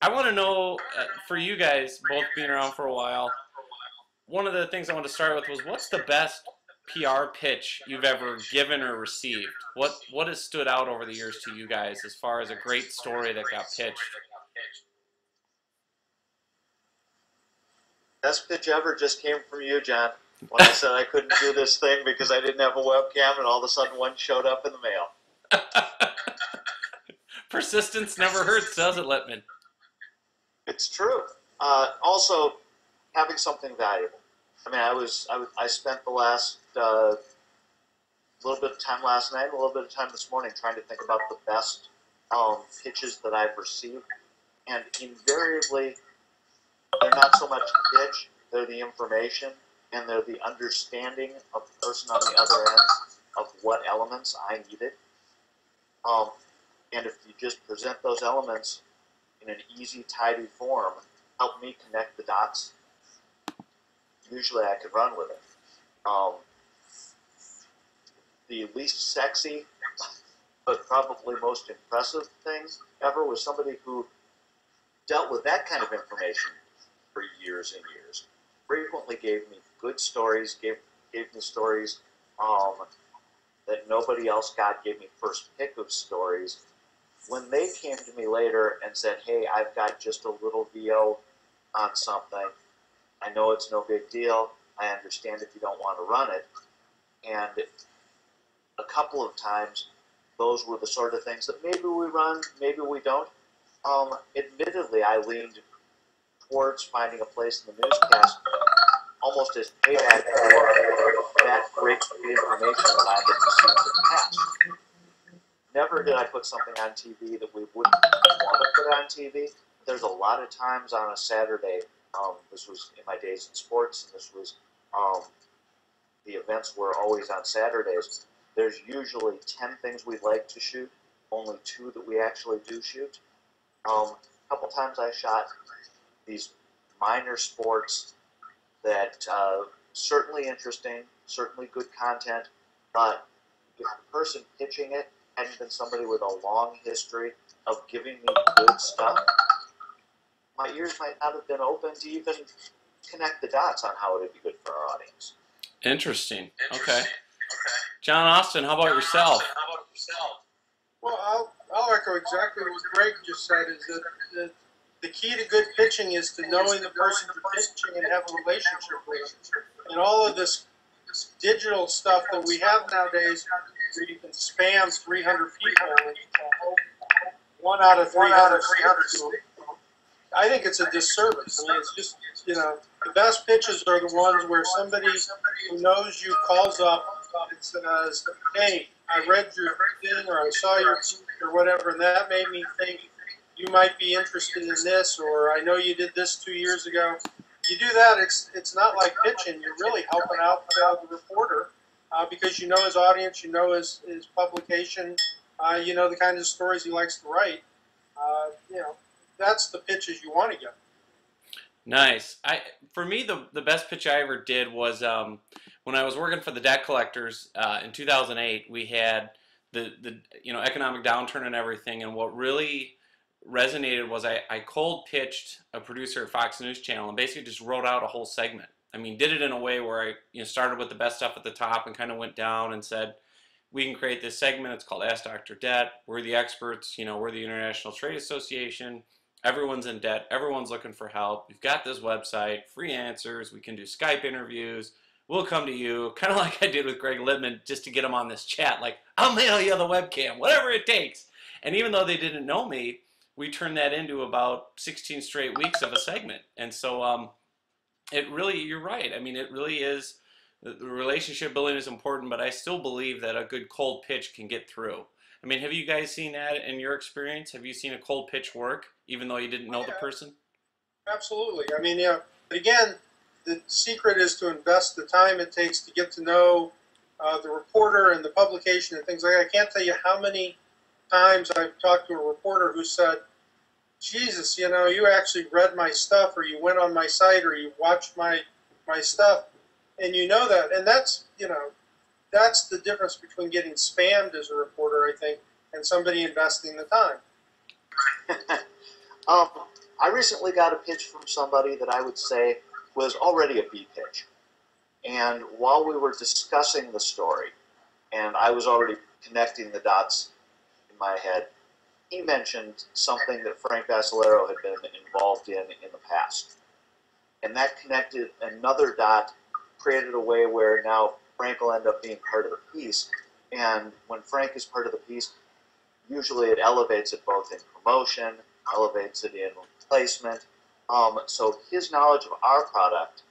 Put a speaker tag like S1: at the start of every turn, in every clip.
S1: I want to know, for you guys, both being around for a while, one of the things I want to start with was what's the best PR pitch you've ever given or received? What has stood out over the years to you guys as far as a great story that got pitched?
S2: Best pitch ever just came from you, John. When I said I couldn't do this thing because I didn't have a webcam, and all of a sudden one showed up in the mail.
S1: Persistence never hurts, does it, Lippman?
S2: It's true. Also, having something valuable. I mean, I spent the last little bit of time last night, a little bit of time this morning, trying to think about the best pitches that I've received, and invariably, they're not so much the pitch; they're the information, and they're the understanding of the person on the other end of what elements I needed. And if you just present those elements in an easy, tidy form, help me connect the dots, usually I can run with it. The least sexy, but probably most impressive thing ever was somebody who dealt with that kind of information for years and years. Frequently gave me good stories, gave me stories that nobody else got, gave me first pick of stories. When they came to me later and said, hey, I've got just a little VO on something, I know it's no big deal, I understand if you don't want to run it, and a couple of times those were the sort of things that maybe we run, maybe we don't. Admittedly, I leaned towards finding a place in the newscast almost as payback for that great information that I had received in the past. Never did I put something on TV that we wouldn't want to put on TV. There's a lot of times on a Saturday, this was in my days in sports, and this was, the events were always on Saturdays. There's usually 10 things we'd like to shoot, only 2 that we actually do shoot. A couple times I shot these minor sports that certainly interesting, certainly good content, but if the person pitching it hadn't been somebody with a long history of giving me good stuff, my ears might not have been open to even connect the dots on how it would be good for our audience.
S1: Interesting. Okay. John Austin, how about yourself?
S3: Well, I'll echo exactly what Greg just said, is that the key to good pitching is to knowing the person you're pitching and have a relationship with. And all of this digital stuff that we have nowadays, where you can spam 300 people and one out of 300 I think it's a disservice. I mean, it's just, the best pitches are the ones where somebody who knows you calls up and says, hey, I read your thing, or I saw your or whatever, and that made me think you might be interested in this, or I know you did this 2 years ago. You do that, it's not like pitching. You're really helping out the reporter because you know his audience, you know his publication, you know the kinds of stories he likes to write. That's the pitches you want to get.
S1: Nice. For me, the best pitch I ever did was when I was working for the debt collectors in 2008. We had the economic downturn and everything, and what really resonated was I cold pitched a producer at Fox News Channel and basically just wrote out a whole segment. I mean, did it in a way where I started with the best stuff at the top and kind of went down and said, we can create this segment. It's called Ask Dr. Debt. We're the experts. We're the International Trade Association. Everyone's in debt. Everyone's looking for help. We've got this website, free answers. We can do Skype interviews. We'll come to you, kind of like I did with Greg Lippman, just to get him on this chat. Like, I'll mail you the webcam, whatever it takes. And even though they didn't know me, we turned that into about 16 straight weeks of a segment. And so it really, you're right. I mean, it really is, the relationship building is important, but I still believe that a good cold pitch can get through. I mean, have you guys seen that in your experience? Have you seen a cold pitch work, even though you didn't know the person?
S3: Absolutely. I mean, but again, the secret is to invest the time it takes to get to know the reporter and the publication and things like that. I can't tell you how many times I've talked to a reporter who said, Jesus, you actually read my stuff, or you went on my site, or you watched my stuff, and you know that. And that's the difference between getting spammed as a reporter, I think, and somebody investing the time.
S2: Um, I recently got a pitch from somebody that I would say was already a B pitch. And while we were discussing the story, and I was already connecting the dots in my head, he mentioned something that Frank Basilero had been involved in the past. And that connected another dot, created a way where now Frank will end up being part of the piece. And when Frank is part of the piece, usually it elevates it both in promotion, elevates it in placement. So his knowledge of our product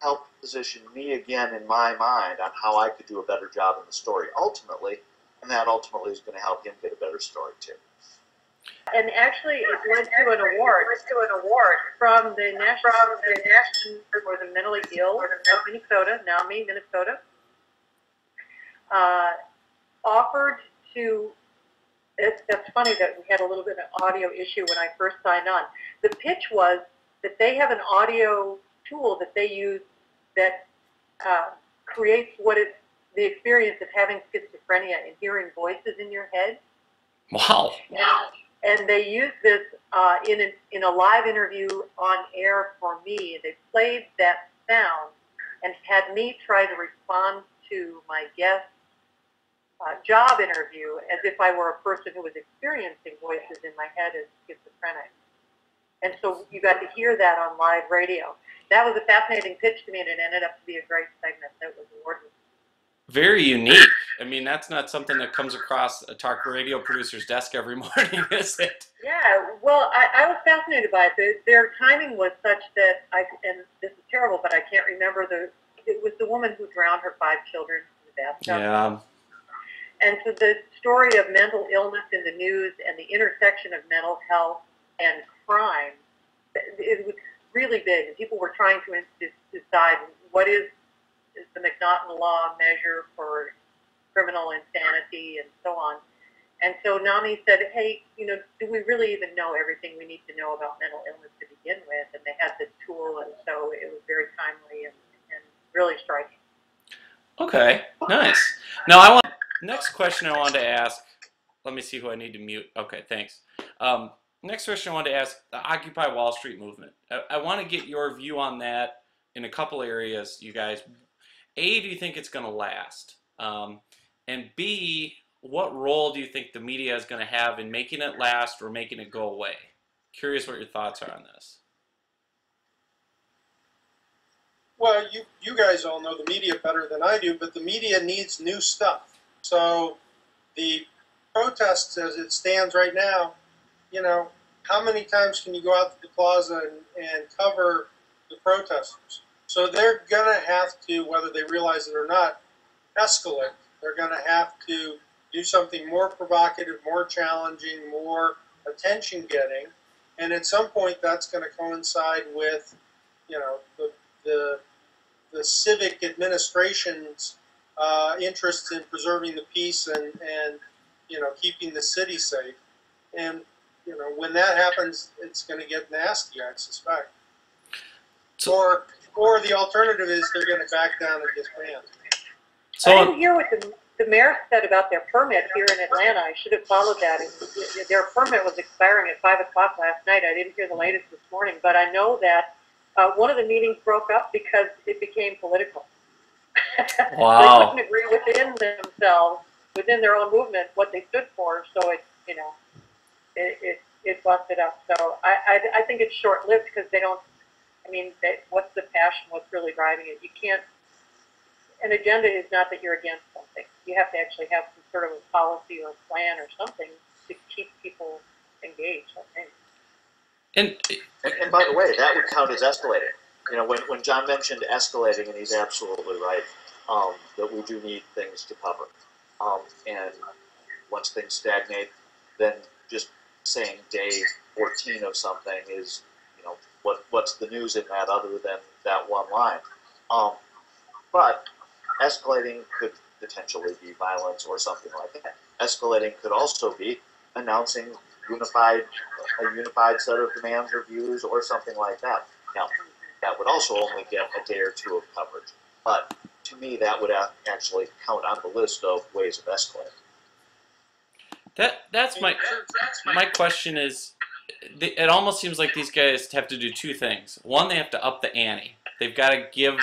S2: helped position me again in my mind on how I could do a better job in the story ultimately, and that ultimately is going to help him get a better story too.
S4: And actually, it led to an award from the National Association for the Mentally Ill of Minnesota, NAMI, Minnesota, offered to. That's funny that we had a little bit of audio issue when I first signed on. The pitch was that they have an audio tool that they use that creates the experience of having schizophrenia and hearing voices in your head.
S1: Wow.
S4: And they used this in a live interview on air for me. They played that sound and had me try to respond to my guest job interview as if I were a person who was experiencing voices in my head as schizophrenic. And so you got to hear that on live radio. That was a fascinating pitch to me, and it ended up to be a great segment that was awarded.
S1: Very unique. I mean, that's not something that comes across a talk radio producer's desk every morning, is it?
S4: Yeah, well, I was fascinated by it. Their timing was such that and this is terrible, but I can't remember it was the woman who drowned her 5 children in the bathtub.
S1: Yeah.
S4: And so the story of mental illness in the news and the intersection of mental health and crime, it was really big. And people were trying to decide what is the McNaughton Law measure for criminal insanity and so on. And so NAMI said, hey, do we really even know everything we need to know about mental illness to begin with? And they had this tool, and so it was very timely and really striking.
S1: Okay, nice. Now, next question I wanted to ask, let me see who I need to mute. Okay, thanks. Next question I wanted to ask, the Occupy Wall Street movement. I want to get your view on that in a couple areas, you guys. A, do you think it's going to last? And B, what role do you think the media is going to have in making it last or making it go away? Curious what your thoughts are on this.
S3: Well, you guys all know the media better than I do, but the media needs new stuff. So the protests as it stands right now, how many times can you go out to the plaza and cover the protesters? So they're going to have to, whether they realize it or not, escalate. They're going to have to do something more provocative, more challenging, more attention-getting. And at some point, that's going to coincide with, the civic administration's interest in preserving the peace and keeping the city safe. And when that happens, it's going to get nasty, I suspect.
S1: So,
S3: or the alternative is they're going to back down and disband.
S4: So I didn't hear what the mayor said about their permit here in Atlanta. I should have followed that. Their permit was expiring at 5 o'clock last night. I didn't hear the latest this morning, but I know that one of the meetings broke up because it became political.
S1: Wow.
S4: They couldn't agree within themselves, within their own movement, what they stood for. So it busted up. So I think it's short-lived because they don't. What's the passion? What's really driving it? You can't. An agenda is not that you're against something. You have to actually have some sort of a policy or a plan or something to keep people engaged, I think.
S2: And by the way, that would count as escalating. When John mentioned escalating, and he's absolutely right, that we do need things to cover. And once things stagnate, then just saying day 14 of something is, what's the news in that other than that one line? But escalating could potentially be violence or something like that. Escalating could also be announcing a unified set of demands or views or something like that. Now, that would also only get a day or two of coverage. But to me, that would actually count on the list of ways of escalating.
S1: That's my question is, it almost seems like these guys have to do two things. One, they have to up the ante. They've got to give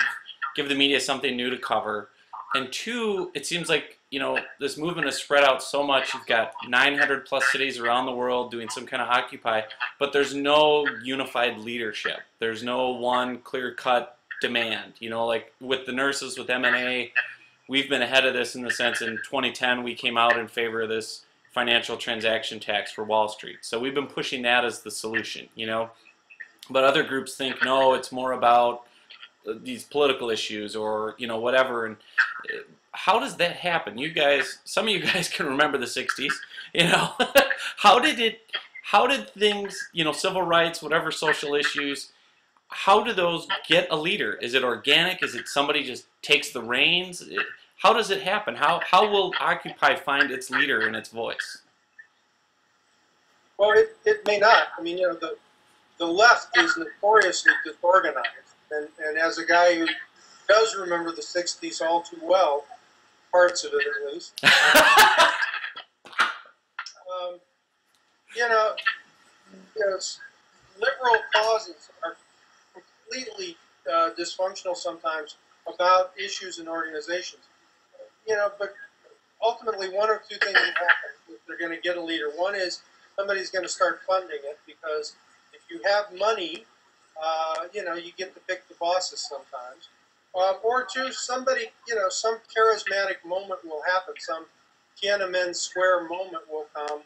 S1: the media something new to cover. And two, it seems like, you know, this movement has spread out so much. You've got 900 plus cities around the world doing some kind of Occupy, but there's no unified leadership. There's no one clear-cut demand. You know, like with the nurses, with MNA, we've been ahead of this in the sense in 2010 we came out in favor of this financial transaction tax for Wall Street. So we've been pushing that as the solution, you know. But other groups think, no, it's more about these political issues or, you know, whatever. And how does that happen? You guys, some of you guys can remember the 60s, you know. how did things, you know, civil rights, whatever social issues, how do those get a leader? Is it organic? Is it somebody just takes the reins? How does it happen? How will Occupy find its leader and its voice?
S3: Well, it may not. I mean, you know, the left is notoriously disorganized. And as a guy who does remember the 60s all too well, parts of it at least, you know, liberal causes are completely dysfunctional sometimes about issues and organizations. You know, but ultimately one or two things will happen if they're going to get a leader. One is somebody's going to start funding it, because if you have money, you know, you get to pick the bosses sometimes. Or two, somebody, you know, some charismatic moment will happen, some Tiananmen Square moment will come,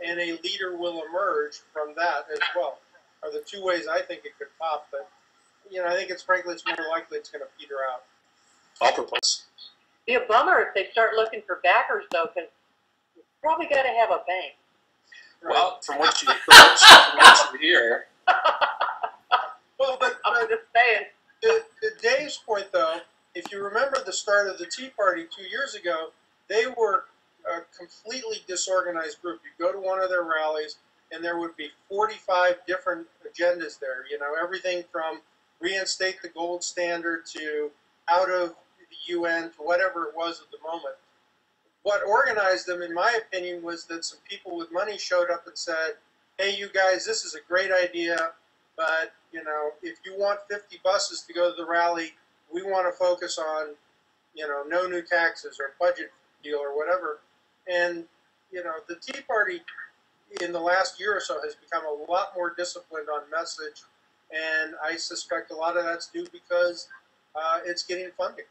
S3: and a leader will emerge from that as well. Are the two ways I think it could pop, but, you know, I think frankly it's more likely it's going to peter out.
S2: I'll propose.
S4: Be a bummer if they start looking for backers, though, because you probably got to have a bank.
S3: Right?
S2: Well, from what you hear,
S3: Well, but
S4: I'm just saying.
S3: to Dave's point, though, if you remember the start of the Tea Party 2 years ago, they were a completely disorganized group. You go to one of their rallies, and there would be 45 different agendas there. You know, everything from reinstate the gold standard to out of the UN to whatever it was at the moment. What organized them, in my opinion, was that some people with money showed up and said, hey, you guys, this is a great idea, but, you know, if you want 50 buses to go to the rally, we want to focus on, you know, no new taxes or budget deal or whatever. And, you know, the Tea Party in the last year or so has become a lot more disciplined on message, and I suspect a lot of that's due because it's getting funding.